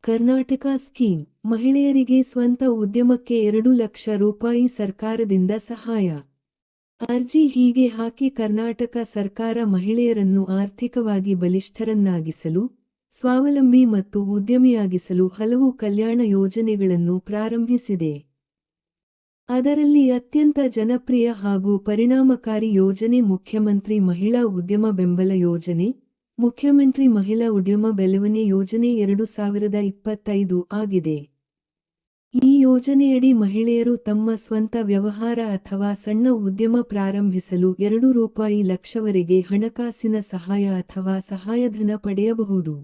Karnataka scheme. ಮಹಿಳೆಯರಿಗೆ ಸ್ವಂತ ಉದ್ಯಮಕ್ಕೆ 2 ಲಕ್ಷ ರೂಪಾಯಿ ಸರ್ಕಾರದಿಂದ ಸಹಾಯ. ಅರ್ಜಿ ಹೀಗೆ ಹಾಕಿ. ಕರ್ನಾಟಕ ಸರ್ಕಾರ ಮಹಿಳೆಯರನ್ನು ಆರ್ಥಿಕವಾಗಿ ಬಲಿಷ್ಠರನ್ನಾಗಿಸಲು, ಸ್ವಾವಲಂಬಿ ಮತ್ತು ಉದ್ಯಮಿಯಾಗಿಸಲು ಹಲವು ಕಲ್ಯಾಣ ಯೋಜನೆಗಳನ್ನು ಪ್ರಾರಂಭಿಸಿದೆ. ಅದರಲ್ಲಿ ಅತ್ಯಂತ ಜನಪ್ರಿಯ ಹಾಗೂ ಪರಿಣಾಮಕಾರಿ ಯೋಜನೆ ಮುಖ್ಯಮಂತ್ರಿ ಮಹಿಳಾ ಉದ್ಯಮ ಬೆಂಬಲ ಯೋಜನೆ, ಮುಖ್ಯಮಂತ್ರಿ ಮಹಿಳಾ ಉದ್ಯಮ ಬೆಳವಣಿಗೆ ಯೋಜನೆ 2025 ಆಗಿದೆ. ಈ ಯೋಜನೆಯಡಿ ಮಹಿಳೆಯರು ತಮ್ಮ ಸ್ವಂತ ವ್ಯವಹಾರ ಅಥವಾ ಸಣ್ಣ ಉದ್ಯಮ ಪ್ರಾರಂಭಿಸಲು 2 ಲಕ್ಷವರೆಗೆ ಹಣಕಾಸಿನ ಸಹಾಯ ಅಥವಾ ಸಹಾಯಧನ ಪಡೆಯಬಹುದು.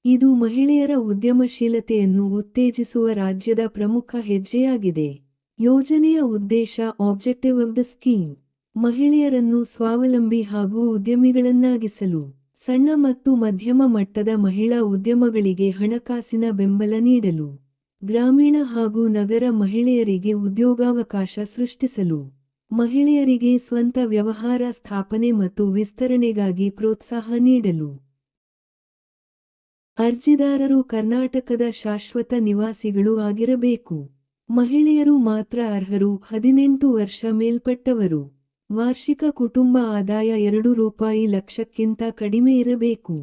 ಇದು ಮಹಿಳೆಯರ ಉದ್ಯಮಶೀಲತೆಯನ್ನು ಉತ್ತೇಜಿಸುವ ರಾಜ್ಯದ ಪ್ರಮುಖ ಹೆಜ್ಜೆಯಾಗಿದೆ. ಯೋಜನೆಯ ಉದ್ದೇಶ ಆಬ್ಜೆಕ್ಟಿವ್ ಆಫ್ ದ ಸ್ಕೀಮ್: ಮಹಿಳೆಯರನ್ನು ಸ್ವಾವಲಂಬಿ ಹಾಗೂ ಉದ್ಯಮಿಗಳನ್ನಾಗಿಸಲು. ಸಣ್ಣ ಮತ್ತು ಮಧ್ಯಮ ಮಟ್ಟದ ಮಹಿಳಾ ಉದ್ಯಮಗಳಿಗೆ ಹಣಕಾಸಿನ ಬೆಂಬಲ ನೀಡಲು. ಗ್ರಾಮೀಣ ಹಾಗೂ ನಗರ ಮಹಿಳೆಯರಿಗೆ ಉದ್ಯೋಗಾವಕಾಶ ಸೃಷ್ಟಿಸಲು. ಮಹಿಳೆಯರಿಗೆ ಸ್ವಂತ ವ್ಯವಹಾರ ಸ್ಥಾಪನೆ ಮತ್ತು ವಿಸ್ತರಣೆಗಾಗಿ ಪ್ರೋತ್ಸಾಹ ನೀಡಲು. ಅರ್ಜಿದಾರರು ಕರ್ನಾಟಕದ ಶಾಶ್ವತ ನಿವಾಸಿಗಳು ಆಗಿರಬೇಕು. ಮಹಿಳೆಯರು ಮಾತ್ರ ಅರ್ಹರು. 18 ವರ್ಷ ಮೇಲ್ಪಟ್ಟವರು. ವಾರ್ಷಿಕ ಕುಟುಂಬ ಆದಾಯ 2 ಲಕ್ಷಕ್ಕಿಂತ ಕಡಿಮೆ ಇರಬೇಕು.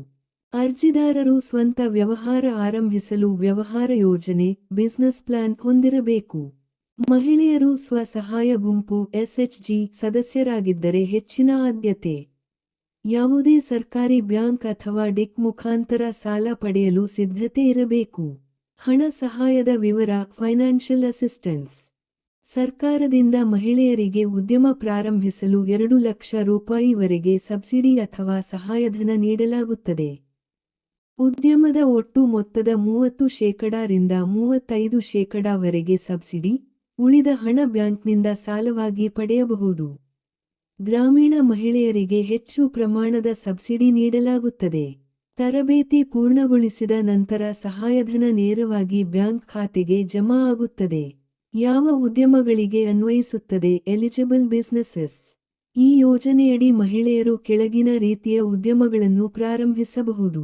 ಅರ್ಜಿದಾರರು ಸ್ವಂತ ವ್ಯವಹಾರ ಆರಂಭಿಸಲು ವ್ಯವಹಾರ ಯೋಜನೆ, ಬಿಸಿನೆಸ್ ಪ್ಲಾನ್ ಹೊಂದಿರಬೇಕು. ಮಹಿಳೆಯರು ಸ್ವಸಹಾಯ ಗುಂಪು (SHG) ಸದಸ್ಯರಾಗಿದ್ದರೆ ಹೆಚ್ಚಿನ ಆದ್ಯತೆ. ಯಾವುದೇ ಸರ್ಕಾರಿ ಬ್ಯಾಂಕ್ ಅಥವಾ ಡಿಕ್ ಮುಖಾಂತರ ಸಾಲ ಪಡೆಯಲು ಸಿದ್ಧತೆ ಇರಬೇಕು. ಹಣ ಸಹಾಯದ ವಿವರ: ಫೈನಾನ್ಷಿಯಲ್ ಅಸಿಸ್ಟೆನ್ಸ್. ಸರ್ಕಾರದಿಂದ ಮಹಿಳೆಯರಿಗೆ ಉದ್ಯಮ ಪ್ರಾರಂಭಿಸಲು 2 ಲಕ್ಷ ರೂಪಾಯಿವರೆಗೆ ಸಬ್ಸಿಡಿ ಅಥವಾ ಸಹಾಯಧನ ನೀಡಲಾಗುತ್ತದೆ. ಉದ್ಯಮದ ಒಟ್ಟು ಮೊತ್ತದ 30% ರಿಂದ 35% ವರೆಗೆ ಸಬ್ಸಿಡಿ, ಉಳಿದ ಹಣ ಬ್ಯಾಂಕ್ನಿಂದ ಸಾಲವಾಗಿ ಪಡೆಯಬಹುದು. ಗ್ರಾಮೀಣ ಮಹಿಳೆಯರಿಗೆ ಹೆಚ್ಚು ಪ್ರಮಾಣದ ಸಬ್ಸಿಡಿ ನೀಡಲಾಗುತ್ತದೆ. ತರಬೇತಿ ಪೂರ್ಣಗೊಳಿಸಿದ ನಂತರ ಸಹಾಯಧನ ನೇರವಾಗಿ ಬ್ಯಾಂಕ್ ಖಾತೆಗೆ ಜಮಾ ಆಗುತ್ತದೆ. ಯಾವ ಉದ್ಯಮಗಳಿಗೆ ಅನ್ವಯಿಸುತ್ತದೆ? ಎಲಿಜಿಬಲ್ ಬಿಸಿನೆಸಸ್. ಈ ಯೋಜನೆಯಡಿ ಮಹಿಳೆಯರು ಕೆಳಗಿನ ರೀತಿಯ ಉದ್ಯಮಗಳನ್ನು ಪ್ರಾರಂಭಿಸಬಹುದು.